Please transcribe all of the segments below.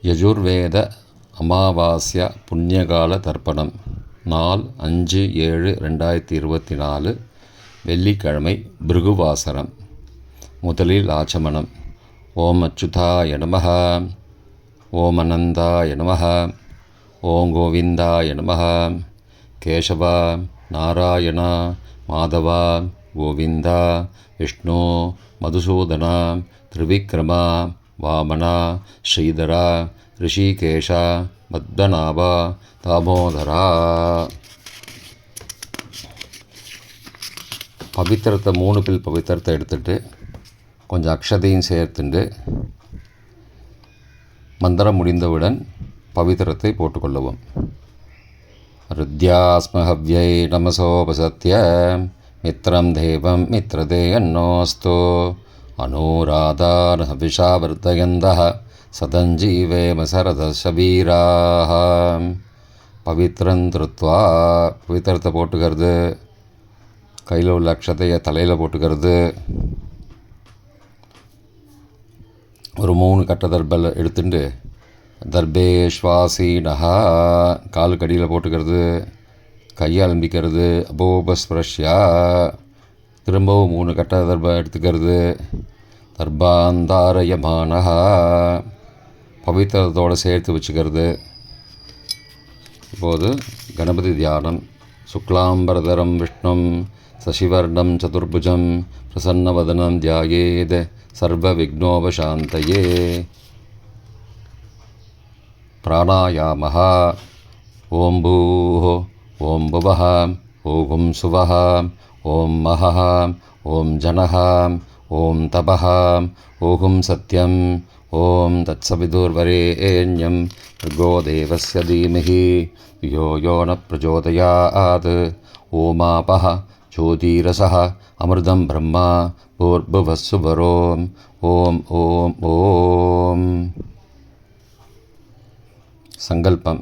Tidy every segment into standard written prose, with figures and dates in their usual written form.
யஜுர்வேத அமாவாஸ்யா புண்ணியகால தர்ப்பணம். நாள் 5/7/2024 வெள்ளிக்கிழமை பிருகுவாசரம். முதலில் ஆச்சமனம். ஓம் அச்சுதாய நமஹ, ஓம் அனந்தாய நமஹ, ஓம் கோவிந்தாய நமஹ. கேசவா, நாராயணா, மாதவா, கோவிந்தா, விஷ்ணு, மதுசூதனா, திரிவிக்ரமா, வாமனா, ஸ்ரீதரா, ரிஷிகேஷா, பத்மநாபா, தாமோதரா. பவித்திரத்தை 3 பில் பவித்திரத்தை எடுத்துட்டு கொஞ்சம் அக்ஷதையும் சேர்த்துண்டு மந்திரம் முடிந்தவுடன் பவித்திரத்தை போட்டுக்கொள்ளவும். ருத்யாஸ்மஹவ்யை நமசோபசத்ய மித்ரம் தேவம் மித்ரதே அன்னோஸ்து அனூராதான் ஹவிஷா வர்தயந்தः சதஞ்சீவேம சரதசவீராः. பவித்ரம் திருத்வா, பவித்திரத்தை போட்டுக்கிறது, கையில் உள்ள அக்ஷதையை தலையில் போட்டுக்கிறது. ஒரு 3 கட்ட தர்பல் எடுத்துட்டு தர்பேஸ்வாசீனஹா காலுக்கு அடியில் போட்டுக்கிறது, கையை அலம்பிக்கிறது. அபோபஸ்பிரஷ்யா திரும்பவும் 3 கட்ட தர்பம் எடுத்துக்கிறது. தர்பாந்தாரயமானஹா பவித்திரத்தோடு சேர்த்து வச்சுக்கிறது. இப்போது கணபதி தியானம். சுக்லாம்பரதரம் விஷ்ணும் சசிவர்ணம் சதுர்புஜம் பிரசன்னவதனம் தியாயேத் சர்வ விக்னோபசாந்தயே. பிராணாயாமः. ஓம் பூः, ஓம் புவः, ஓம் சுவः, ஓம் மஹः, ஓம் ஜனः, ஓம் தபः, ஓம் சத்யம், ஓம் தத்சவிதுர்வரேண்யம் भर्गो देवस्य धीमहि धियो यो न प्रचोदयात्. ओमापः ज्योतिरसः अमृतं ब्रह्मा भूर्भुवस्सुवरोम् ओम ओम ओम. संकल्पम.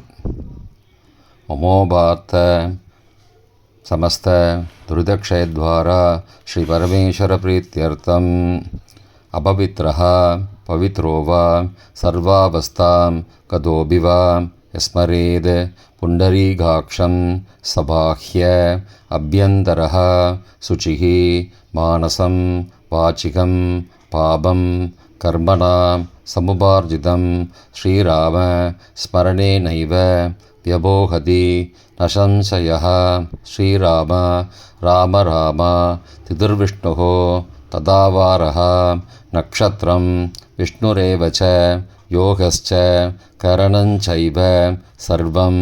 ममोपार्थ समस्त दुरितक्षयद्वारा श्री परमेश्वर प्रीत्यर्थम अपवित्रः पवित्रो वा सर्वावस्थां कतोऽपि वा यस्मरेद् पुण्डरीकाक्षं सबाह्य अभ्यन्तरः शुचिः मानसं वाचिकं पापं कर्मणां समुपार्जितं श्रीराम स्मरणेनैव व्यपोहति न संशयः. श्रीराम राम राम तिथिर्विष्णुः तदावारः नक्षत्रं विष्णुरेव च योगश्च करणञ्चैव सर्वं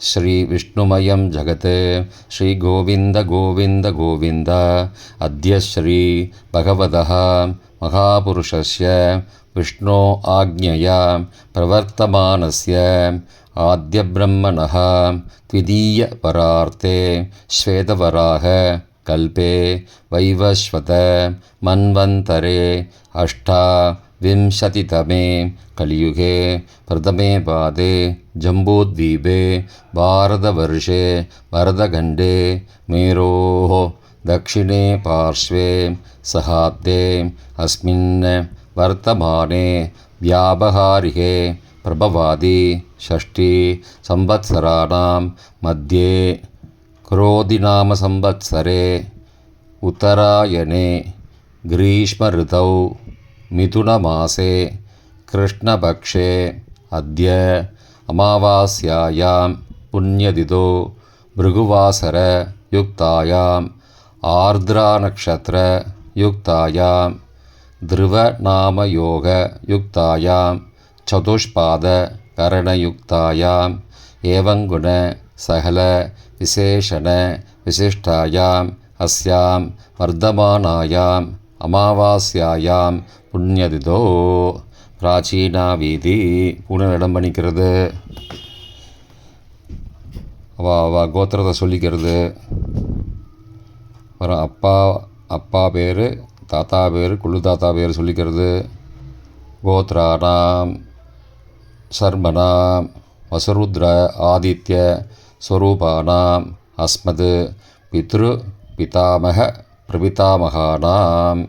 श्रीविष्णुमयं जगत्. श्रीगोविन्द गोविन्द गोविन्द. अद्य श्री भगवतः महापुरुषस्य विष्णो आज्ञया प्रवर्तमानस्य आद्यब्रह्मणः द्वितीयपरार्थे श्वेतवराह कल्पे वैवस्वत मन्वन्तरे अष्टाविंशतितमे कलियुगे प्रथमे पादे जम्बूद्वीपे भारतवर्षे भरतखण्डे मेरोः दक्षिणे पार्श्वे सहाब्दे अस्मिन् वर्तमाने व्यावहारिके प्रभवादि षष्ठी संवत्सराणां मध्ये क्रोधिनाम संवत्सरे उत्तरायणे ग्रीष्मऋतौ मिथुनमासे कृष्णपक्षे अद्य अमावास्यायां पुण्यतिथौ भृगुवासरयुक्तायाम् आर्द्रानक्षत्रयुक्तायां ध्रुवनामयोगयुक्तायां चतुष्पादकरणयुक्तायाम् एवं गुण सहल विशेषण विशिष्टायाम् अस्यां वर्धमानायाम् अमावास्यायां पुण्यतिथौ. प्राचीना வீதி பூனரிடம் பண்ணிக்கிறது. அவ கோத்திரத்தை சொல்லிக்கிறது. அப்புறம் அப்பா பேர், தாத்தா பேர், குள்ளு தாத்தா பேர் சொல்லிக்கிறது. கோத்ரானாம் சர்மனாம் வசுருத்ர ஆதித்ய ஸ்வரூபானாம் அஸ்மத் பித்ரு பிதாமக பிரபிதாமகானாம்.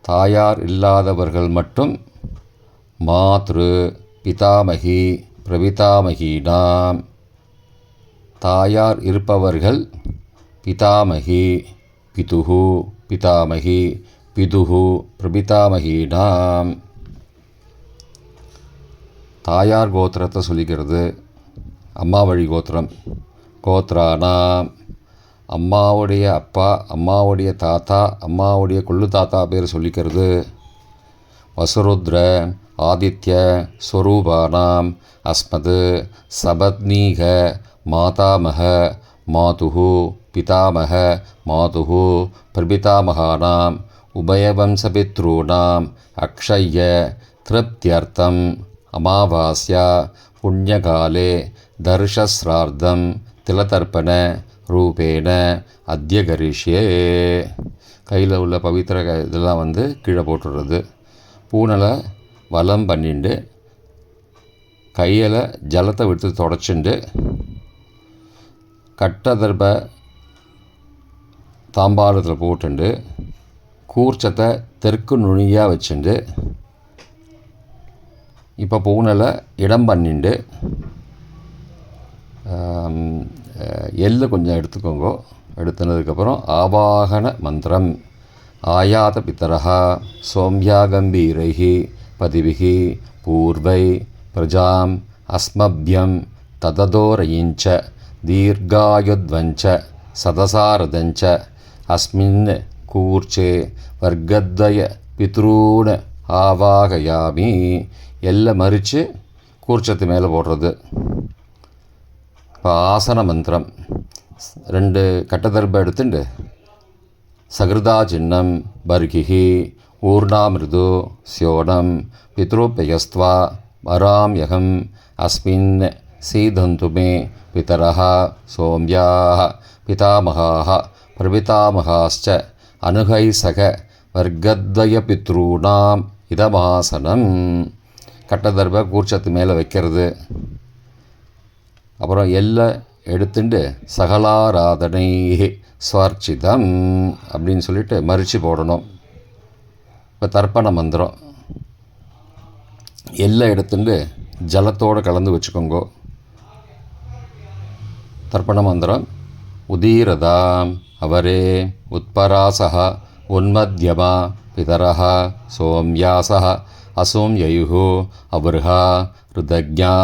தாயார் இல்லாதவர்கள் மட்டும் மாத்ரு பிதாமகி பிரபிதாமகீனாம். தாயார் இருப்பவர்கள் பிதாமகி பிதுஹு பிதாமகி பிதுஹு பிரபிதாமகீனாம். தாயார் கோத்திரத்தை சொல்லிக்கிறது. அம்மா வழி கோத்திரம். கோத்ரானாம். அம்மாவுடைய அப்பா, அம்மாவுடைய தாத்தா, அம்மாவுடைய கொள்ளு தாத்தா பேர் சொல்லிக்கிறது. வசுருத்ர ஆதித்ய ஸ்வரூபானாம் அஸ்மத் சபத்னீக மாதாமக மாதுஹு பிதாமக மாதுஹு பிரபிதாமகானாம் உபயவம்சபித்ரூணாம் அக்ஷய திருப்தியர்த்தம் அமாவாஸ்யா புண்ணியகாலே தர்ஷஸ்ரார்த்தம் திலதர்ப்பண ரூபேன அத்ய கரிஷ்யே. கையில் உள்ள பவித்திர இதெல்லாம் கீழே போட்டுடுறது. பூனலை வலம் பண்ணிண்டு கையில் ஜலத்தை விட்டு தொடச்சுண்டு கட்டதர்ப தாம்பாளத்தில் போட்டுண்டு கூர்ச்சத்தை தெற்கு நுனியாக வச்சுண்டு இப்போ பூனலை இடம் பண்ணிண்டு எள்ளு கொஞ்சம் எடுத்துக்கோங்க. எடுத்துனதுக்கப்புறம் ஆவாகன மந்திரம் ஆயாத பித்தரஹா சோம்யா கம்பீரைஹி பதிவிஹி பூர்வை பிரஜாம் அஸ்மப்யம் தததோரயிஞ்ச தீர்காயுத்வஞ்ச சதசாரதஞ்ச அஸ்மின் கூர்ச்சே வர்க்கத்வய பித்ரூண ஆவாகயாமி. எல்லாம் மறித்து கூர்ச்சத்து மேலே போடுறது. இப்போ ஆசன மந்திரம் 2 கட்டதர்ப எடுத்துண்டு சகிருதா சின்னம் பர்கிஹி ஊர்ணாமிருது ஸ்யோனம் பித்ருப்பயஸ்த்வா வராம்யகம் அஸ்மின் சீதந்து மே பிதரஹ சோம்யாஹ பிதாமகாஹ பிரபிதாமகாஸ்ச அனுகைசக வர்க்கத்வய பித்ரூணாம் இதமாசனம். கட்டதர்ப கூர்ச்சத்து மேலே வைக்கிறது. அப்புறம் எல்லாம் எடுத்துட்டு சகலாராதனை ஸ்வர்ச்சிதம் அப்படின்னு சொல்லிட்டு மறித்து போடணும். இப்போ தர்ப்பண மந்திரம் எல்லாம் எடுத்துட்டு ஜலத்தோடு கலந்து வச்சுக்கோங்க. தர்ப்பண மந்திரம் உதீரதாம் அவரே உத்பராசக உன்மத்யமா பிதரஹ சோம்யாசக அசோம்யயுஹு அபர்ஹா ருதஜ்ஞா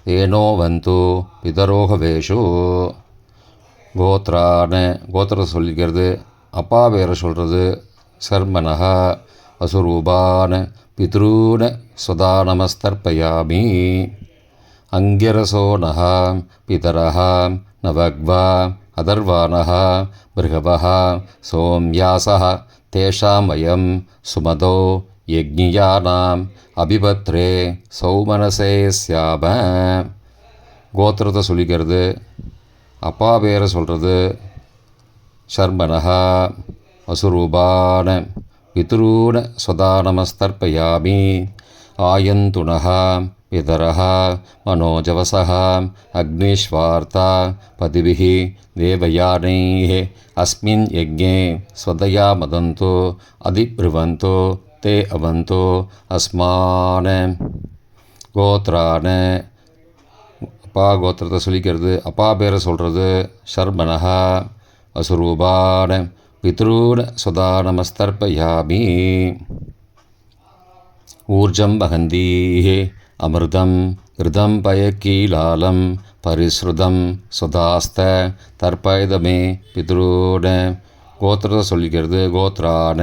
தேனோவந்து பிதரோகவேஷு. கோத்திரத்தை சொல்லிக்கிறது. அப்பா பேரை சொல்கிறது. சர்மனஹ வசுரூபான பித்ரூன சுதா நமஸ்தர்ப்பயாமி. அங்கிரசோனஹ பிதரஹ நவக்வா அதர்வானஹ பிருகவஹ சோம்யாசஹ தேஷாம் வயம் சுமதோ யக்ஞியானாம் அபிபத்ரே சௌமனசே ஸ்யாம. கோத்திரத்தை சொல்லிக்கிறது. அப்பா பேரை சொல்கிறது. சர்மனஹ வசுரூபான பித்ரூன சுதா நமஸ்தர்ப்பயாமி. ஆயந்துனஹ பிதரஹ மனோஜவசஹ அக்னிஷ்வார்த்தா பதிபிஹி தேவயானைः அஸ்மின் யஜ்ஞே ஸ்வதயா மதந்தோ அதிப்ருவந்தோ தே அவந்தோ அஸ்மான. கோத்ரான அப்பா கோத்திரத்தை சொல்லிக்கிறது. அப்பா பேரை சொல்கிறது. சர்மனஹ அசுரூபான பித்ரூன சுதா நமஸ்தர்ப்பயாமி. ஊர்ஜம் வகந்தீஹ அமிர்தம் கிருதம் பயக்கீலாலம் பரிஸ்ருதம் சுதாஸ்த தர்ப்பயதமே பித்ரூன. கோத்திரத்தை சொல்லிக்கிறது. கோத்ரான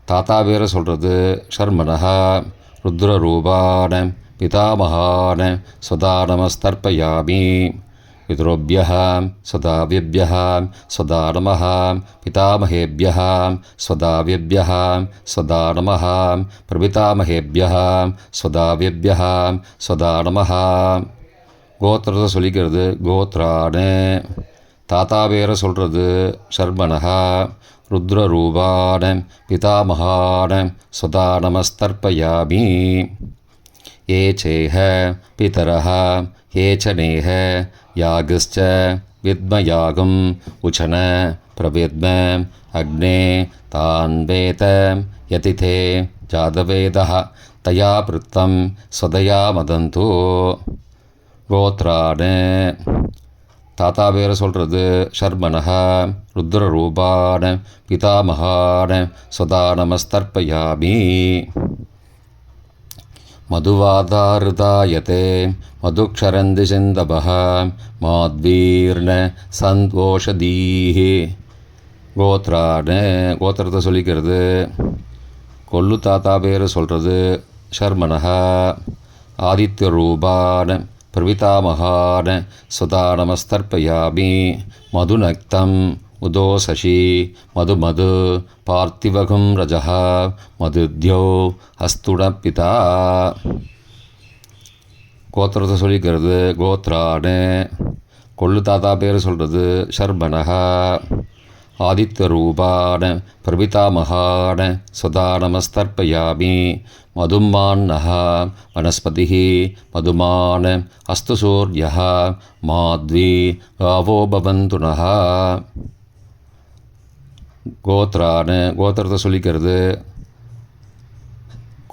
தாத்தா பேரை சொல்கிறது. சர்மனஹ ருத்ரரூபான பிதாமகான சுதா நமஸ்தர்ப்பயாமி. பித்ருभ्यः स्वदाव्यभ्यः स्वदा नमः पितामहेभ्यः स्वदाव्यभ्यः स्वदा नमः प्रपितामहेभ्यः स्वदाव्यभ्यः स्वदा नमः. கோத்திரத்தை சொல்லிக்கிறது. கோத்ரான தாத்தா பேரை சொல்கிறது. சர்மனஹ ருத்ரரூபான பிதாமகான சுதா நமஸ்தர்ப்பயாமி. ये चेह पितरः ये च नेह यागश्च विद्मयागम् उचन प्रविद्म अग्ने तान् वेत यतिथे ஜாதவேதः தயா பிருத்தம் ஸ்வதயா மதந்தோ. கோத்ரானே தாத்தா பேரை சொல்கிறது ஷர்மனஹ ருத்ரரூபான பிதாமகான ஸ்வதா நமஸ்தர்ப்பயாமி. மதுவாதாருதாயதே மதுக்ஷரந்தி சிந்தபஹ மாத்வீர்ண சந்தோஷதீஹி. கோத்ரானே கோத்திரத்தை சொல்லிக்கிறது. கொல்லு தாத்தா பேரை சொல்கிறது ஷர்மனஹ ஆதித்யரூபான பிரவிதாமகான ஸ்வதா நமஸ்தர்ப்பயாமி. மதுநக்தம் உதோ சசி மது மது பார்த்திவகம் ரஜः மதுத்யோ ஹஸ்துடப்பிதா. கோத்திரத்தை சொல்லிக்கிறது. கோத்ரானே கொல்லு தாத்தா பேர் சொல்கிறது ஷர்மனஹ ஆதித்யரூபான பிரபிதாமகான ஸ்வதா நமஸ்தர்ப்பயாமி. மதுமான்னஹ வனஸ்பதிः மதுமான அஸ்து சூர்யः மாத்வி காவோ பவந்து நः. கோத்ரானு கோத்திரத்தை சொல்லிக்கிறது.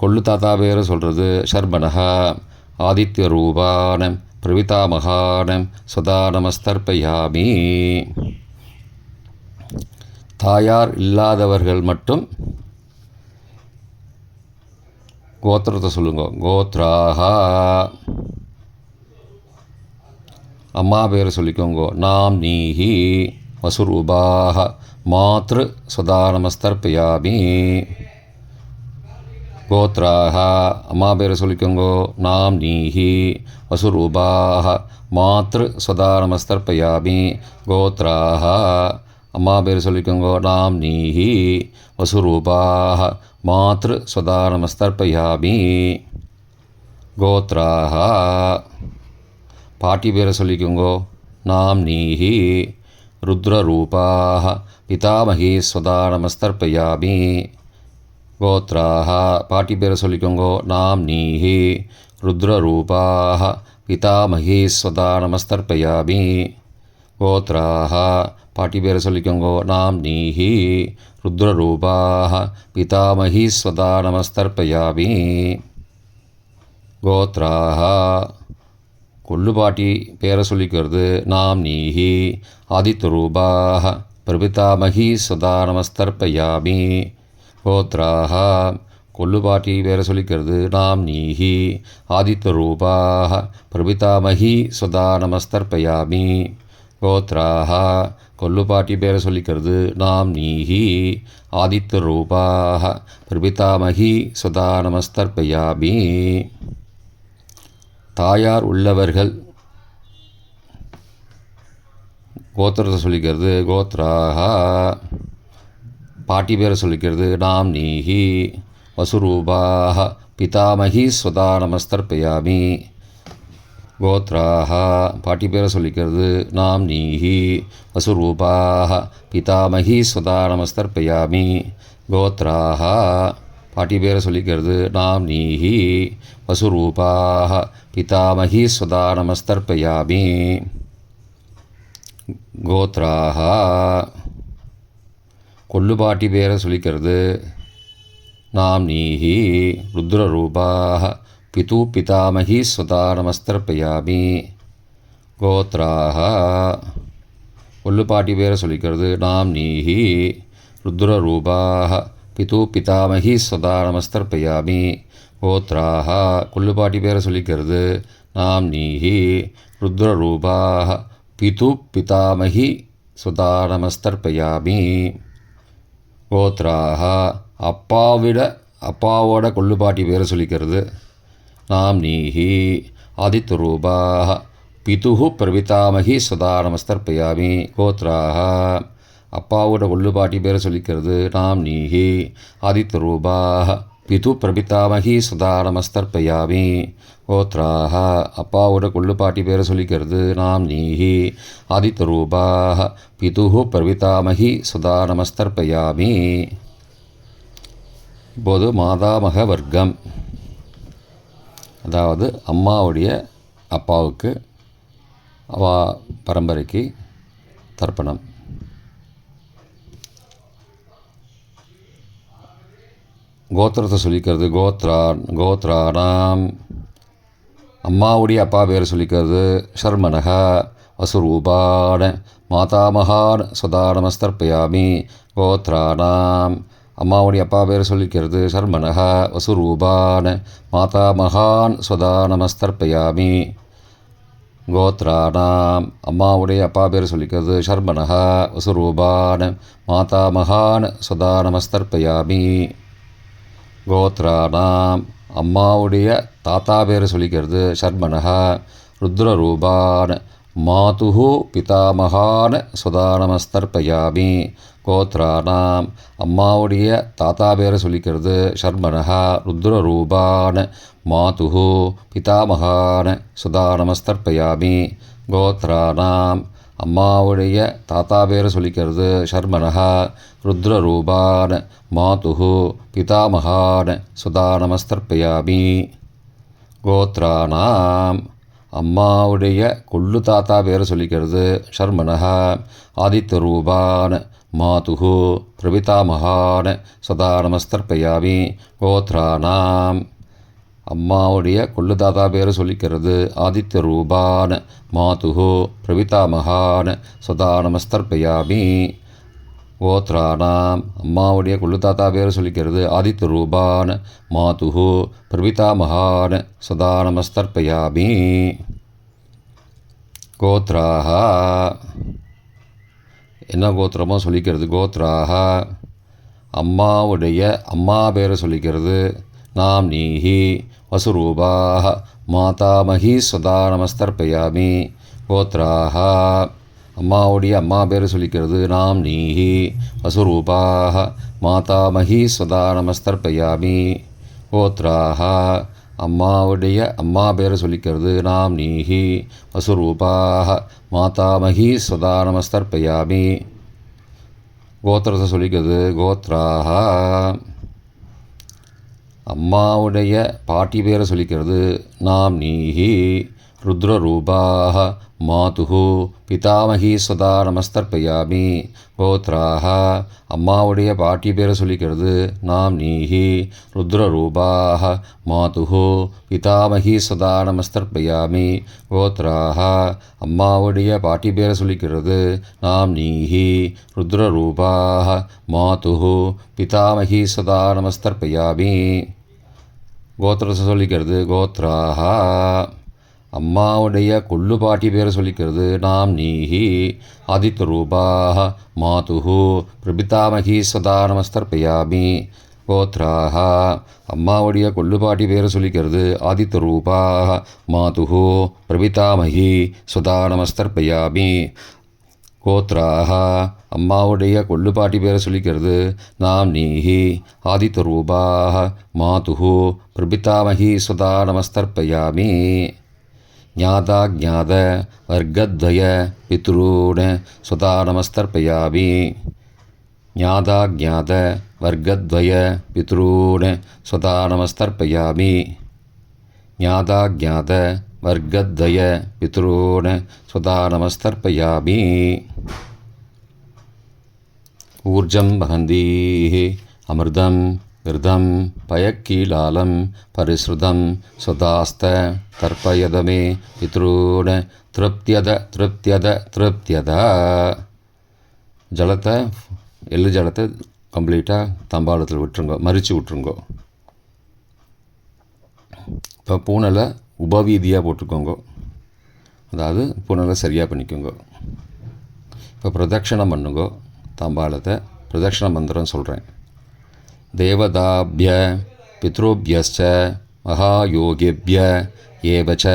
கொல்லு தாத்தா பேரை சொல்கிறது ஷர்மனஹ ஆதித்யரூபான பிரவிதாமகான ஸ்வதா நமஸ்தர்ப்பயாமி. தாயார் இல்லாதவர்கள் மட்டும் கோத்திரத்தை சொல்லுங்க. கோத்ராஹா அம்மா பேரை சொல்லிக்கோங்க. நாம் நீஹி வசுரூபாக மாத்ரு ஸ்வதா நமஸ்தர்ப்பயாமி. கோத்ராஹா அம்மா பேரை சொல்லிக்கோங்க. நாம் நீஹி வசுரூபாக மாத்ரு ஸ்வதா நமஸ்தர்ப்பயாமி. கோத்ராஹா அம்மா பேர் சொல்லிக்கோங்க. நாம் நீஹி வசுரூபாக மாத்ரு ஸ்வதா நமஸ்தர்ப்பயாமி. கோத்ராஹா பாட்டி பேரை சொல்லிக்கோங்க. நாம் நீஹி ருத்ரரூபாக பிதாமகி ஸ்வதா நமஸ்தர்ப்பயாமி. கோத்ராஹா பாட்டி பேரை சொல்லிக்கோங்க. நாம் நீஹி ருத்ரரூபாக பிதாமகி ஸ்வதா நமஸ்தர்ப்பயாமி. கோத்ராஹா பாட்டி பேரை சொல்லிக்கோங்க. நாம் நீஹி ருத்ரரூபாக பிதாமகி ஸ்வதா நமஸ்தர்ப்பயாமி. கோத்ராஹா கொல்லு பாட்டி பேரை சொல்லிக்கிறது. நாம் நீஹி ஆதித்யரூபாக பிரபிதாமகி ஸ்வதா நமஸ்தர்ப்பயாமி. கோத்ராஹா கொல்லு பாட்டி பேரை சொல்லிக்கிறது. நாம் நீஹி ஆதித்யரூபாக பிரபிதாமகி ஸ்வதா நமஸ்தர்ப்பயாமி. கோத்ராஹா கொல்லு பாட்டி பேரை சொல்லிக்கிறது. நாம் நீஹி ஆதித்யரூபாக பிரபிதாமகி ஸ்வதா நமஸ்தர்ப்பயாமி. தாயார் உள்ளவர்கள் கோத்திரத்தை சொல்லிக்கிறது. கோத்ராஹா பாட்டி பேரை சொல்லிக்கிறது. நாம் நீஹி வசுரூபாக பிதாமகி ஸ்வதா நமஸ்தர்ப்பயாமி. கோத்ராஹா பாட்டி பேரை சொல்லிக்கிறது. நாம் நீஹி வசுரூபாக பிதாமகி ஸ்வதா நமஸ்தர்ப்பயாமி. கோத்ராஹா பாட்டி பேரை சொல்லிக்கிறது. நாம் நீஹி வசுரூபாக பிதாமகி ஸ்வதா நமஸ்தர்ப்பயாமி. கோத்ராஹா கொல்லு பாட்டி பேரை சொல்லிக்கிறது. நாம் நீஹி ருத்ரரூபாக பிது பிதாமகி ஸ்வதா நமஸ்தர்ப்பயாமி. கோத்ராஹா கொல்லு பாட்டி பேரை சொல்லிக்கிறது. நாம் நீஹி ருத்ரரூபாக பிது பிதாமகி ஸ்வதா நமஸ்தர்ப்பயாமி. கோத்ராஹா கொல்லு பாட்டி பேரை சொல்லிக்கிறது. நாம் நீஹி ருத்ரரூபாக பிது பிதாமகி ஸ்வதா நமஸ்தர்ப்பயாமி. கோத்ராஹா அப்பாவோட கொல்லு பாட்டி பேரை சொல்லிக்கிறது. நாம் நீஹி ஆதித்யரூபாக பிதுஹு பிரபிதாமகி ஸ்வதா நமஸ்தர்ப்பயாமி. கோத்ராஹா அப்பாவோட கொல்லு பாட்டி பேரை சொல்லிக்கிறது. நாம் நீஹி ஆதித்யரூபாக பிது பிரபிதாமகி ஸ்வதா நமஸ்தர்ப்பயாமி. கோத்ராஹா அப்பாவோட கொல்லு பாட்டி பேரை சொல்லிக்கிறது. நாம் நீஹி ஆதித்யரூபாக பிதுஹு பிரபிதாமகி ஸ்வதா நமஸ்தர்ப்பயாமி. இப்போது மாதாமக வர்க்கம், அதாவது அம்மாவுடைய அப்பாவுக்கு அவா பரம்பரைக்கு தர்ப்பணம். கோத்திரத்தை சொல்லிக்கிறது கோத்ராணாம். அம்மாவுடைய அப்பா பேர் சொல்லிக்கிறது ஷர்மனக வசுரூபான் மாதாமகான் சுதா நமஸ்தர்ப்பயாமி. கோத்ராணாம். அம்மாவுடைய அப்பா பேர் சொல்லிக்கிறது ஷர்மனக வசுரூபான் மாதாமகான் சுதா நமஸ்தர்ப்பயாமி. கோத்ராணாம். அம்மாவுடைய அப்பா பேர் சொல்லிக்கிறது ஷர்மனக வசுரூபான் மாதாமகான் சுதா நமஸ்தர்ப்பயாமி. கோத்ராணாம். அம்மாவுடைய தாத்தா பேர் சொல்லிக்கிறது ஷர்மனக ருத்ரரூபான் மாதுஹு பிதாமகான் சுதா நமஸ்தர்ப்பயாமி. கோத்ராணாம். அம்மாவுடைய தாத்தா பேர் சொல்லிக்கிறது ஷர்மனக ருத்ரரூபான் மாதுஹு பிதாமகான் சுதா நமஸ்தர்ப்பயாமி. கோத்ராணாம். அம்மாவுடைய தாத்தா பேர் சொல்லிக்கிறது ஷர்மனக ருத்ரரூபான் மாதுஹு பிதாமகான் சுதா நமஸ்தர்ப்பயாமி. கோத்ராணாம். அம்மாவுடைய கொள்ளு தாத்தா பேர் சொல்லிக்கிறது ஷர்மனக ஆதித்யரூபான் மாதுஹு பிரபிதாமகான் சுதா நமஸ்தர்ப்பயாமி. கோத்ராணாம். அம்மாவுடைய கொள்ளு தாத்தா பேர் சொல்லிக்கிறது ஆதித்யரூபான் மாதுஹு பிரபிதாமகான் சுதா நமஸ்தர்ப்பயாமி. கோத்ராணாம். அம்மாவுடைய கொள்ளு தாத்தா பேர் சொல்லிக்கிறது ஆதித்யரூபான் மாதுஹு பிரபிதாமகான் சுதா நமஸ்தர்ப்பயாமி. கோத்ராஹ. என்ன கோத்திரமோ சொல்லிக்கிறது கோத்ராஹ. அம்மாவுடைய அம்மா பேர் சொல்லிக்கிறது நாம் நீஹி வசுரூபாஹ மாதாமஹி சுதா நமஸ்தர்ப்பயாமி. கோத்ராஹ. அம்மாவுடைய அம்மா பேர் சொல்லிக்கிறது நாம் நீஹி வசுரூபாஹ மாதாமஹி சுதா நமஸ்தர்ப்பயாமி. கோத்ராஹ. அம்மாவுடைய அம்மா பேர் சொல்லிக்கிறது நாம் நீஹி வசுரூபாஹ மாதாமஹி சுதா நமஸ்தர்ப்பயாமி. கோத்திரத்தை சொல்லிக்கிறது கோத்ராஹ. அம்மாவுடைய பாட்டி பேரை சொல்லிக்கிறது நாம் நீஹி ருத்ரரூபாஹ மாதுஹு பிதாமஹி சுதா நமஸ்தர்ப்பயாமி. கோத்ராஹ. அம்மாவுடைய பாட்டி பேரை சொல்லிக்கிறது நாம் நீஹி ருத்ரரூபாஹ மாதுஹு பிதாமஹி சுதா நமஸ்தர்ப்பயாமி. கோத்ராஹ. அம்மாவுடைய பாட்டி பேரை சொல்லிக்கிறது நாம் நீஹி ருத்ரரூபாஹ மாதுஹு பிதாமஹி சுதா நமஸ்தர்ப்பயாமி. கோத்திரத்தை சொல்லிக்கிறது கோத்ராஹ. அம்மாவுடைய கொள்ளு பாட்டி பேரை சொல்லிக்கிறது நாம் நீஹி ஆதித்யரூபாஹ மாதுஹு பிரபிதாமஹி சுதா நமஸ்தர்ப்பயாமி. கோத்ராஹ. அம்மாவுடைய கொள்ளு பாட்டி பேரை சொல்லிக்கிறது ஆதித்யரூபாஹ மாதுஹு பிரபிதாமஹி சுதா நமஸ்தர்ப்பயாமி. கோத்ராஹ. அம்மாவுடைய கொள்ளு பாட்டி பேரை சொல்லிக்கிறது நாம் நீஹி ஆதித்யரூபாஹ மாதுஹு பிரபிதாமஹி சுதா நமஸ்தர்ப்பயாமி. ஞாதாஜ்ஞாத வர்க்கத்வய பித்ரூண சுதா நமஸ்தர்ப்பயாமி. ஞாதாஜ்ஞாத வர்க்கத்வய பித்ரூண சுதா நமஸ்தர்ப்பயாமி. ஞாதாஜ்ஞாத வர்க்கத்வய பித்ரூண சுதா நமஸ்தர்ப்பயாமி. ஊர்ஜம் வஹந்தீஹி அமிர்தம் கிருதம் பயக்கீலாலம் பரிஸ்ருதம் சுதாஸ்த தர்ப்பயதமே பித்ரூண திருப்தியத திருப்தியத திருப்தியத. ஜலத்தை எள்ளு ஜலத்தை கம்ப்ளீட்டாக தம்பாளத்தில் விட்டுருங்கோ, மறித்து விட்டுருங்கோ. இப்போ பூனலை உபவீதியாக போட்டுக்கோங்க, அதாவது பூனலை சரியாக பண்ணிக்கோங்க. இப்போ பிரதட்சணம் பண்ணுங்கோ. தாம்பாளத்தை பிரதட்சண மந்திரம் சொல்கிறேன். தேவதாபிய பித்ருபியஸ்ச மகாயோகிபிய ஏவச்ச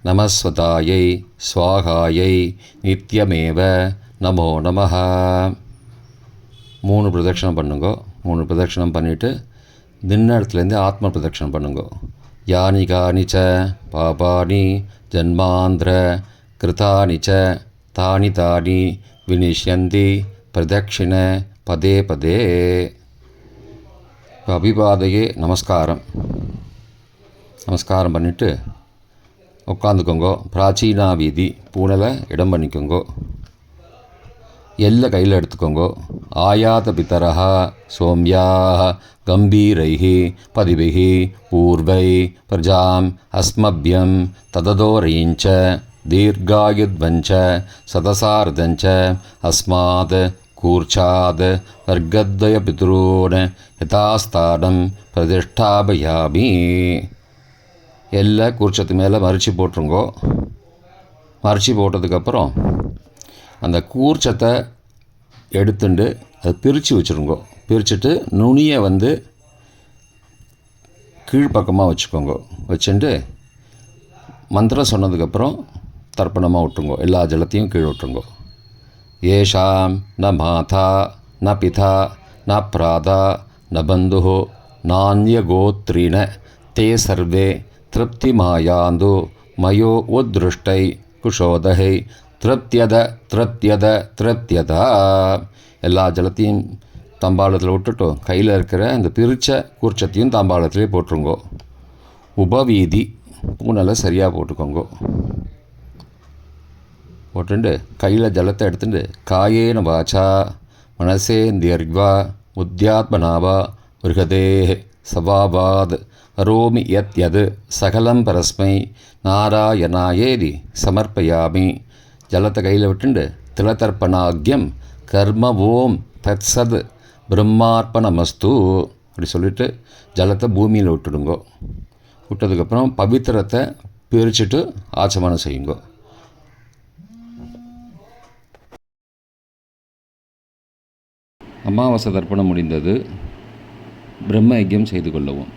நமஸ்வதாயை ஸ்வாகாயை நித்யமேவ நமோ நமஹ. 3 பிரதட்சணம் பண்ணுங்கோ. 3 பிரதட்சணம் பண்ணிவிட்டு நின்ன இடத்துலேருந்து ஆத்ம பிரதட்சணம் பண்ணுங்கோ. யானி கானி ச பாபானி ஜன்மாந்திர கிருதானி ச தானி தானி வினிஷ்யந்தி பிரதட்சிண பதே பதே. இப்போ அபிவாதையே நமஸ்காரம் பண்ணிவிட்டு உட்காந்துக்கோங்கோ. பிராச்சீனா வீதி பூனலை இடம் பண்ணிக்கோங்கோ. எல்லை கையில் எடுத்துக்கோங்கோ. ஆயாத பிதரஹா சோம்யாக கம்பீரைஹி பதிபிஹி பூர்வை பிரஜாம் அஸ்மபியம் தததோரீஞ்ச தீர்காயுத்வஞ்ச சதசார்தஞ்ச அஸ்மாத் கூர்ச்சாத் வர்க்கத்வய பித்ரூன் யதாஸ்தானம் பிரதிஷ்டாபயாமி. எல்லாம் கூர்ச்சத்து மேலே மரிச்சு போட்டுருங்கோ. மரிச்சு போட்டதுக்கப்புறம் அந்த கூர்ச்சத்தை எடுத்துட்டு அதை பிரித்து வச்சுருங்கோ. பிரிச்சுட்டு நுனியை கீழ்ப்பக்கமாக வச்சுக்கோங்க. வச்சுட்டு மந்திரம் சொன்னதுக்கப்புறம் தர்ப்பணமாக விட்டுருங்கோ. எல்லா ஜலத்தையும் கீழே விட்டுருங்கோ. ஏஷாம் ந மாதா ந பிதா ந பிராதா ந பந்து நானியகோத்ரீன தே சர்வே திருப்தி மாயாந்து மயோ உத்ருஷ்டை குஷோதகை திருப்தியத திருப்தியத திருப்தியதா. எல்லா ஜலத்தையும் தாம்பாளத்தில் விட்டுட்டோம். கையில் இருக்கிற அந்த பிரித்த கூர்ச்சத்தையும் தாம்பாளத்திலே போட்டுருங்கோ. உபவீதி பூனலை சரியாக போட்டுக்கோங்கோ. போட்டுண்டு கையில் ஜலத்தை எடுத்துட்டு காயேன வாச்சா மனசேந்தியர்வா உத்தியாத்மனாவா விருகதே சவாபாத் கரோமி யத் யத் சகலம் பரஸ்மை நாராயணாயேதி சமர்ப்பயாமி. ஜலத்தை கையில் விட்டுண்டு திலதர்ப்பணாக்யம் கர்ம ஓம் தத் சத் பிரம்மார்ப்பணமஸ்து அப்படி சொல்லிவிட்டு ஜலத்தை பூமியில் விட்டுடுங்கோ. விட்டதுக்கப்புறம் பவித்திரத்தை பிரிச்சுட்டு ஆச்சமனம் செய்யுங்கோ. அமாவாசை தர்ப்பணம் முடிந்தது. பிரம்ம யஜ்யம் செய்து கொள்ளவும்.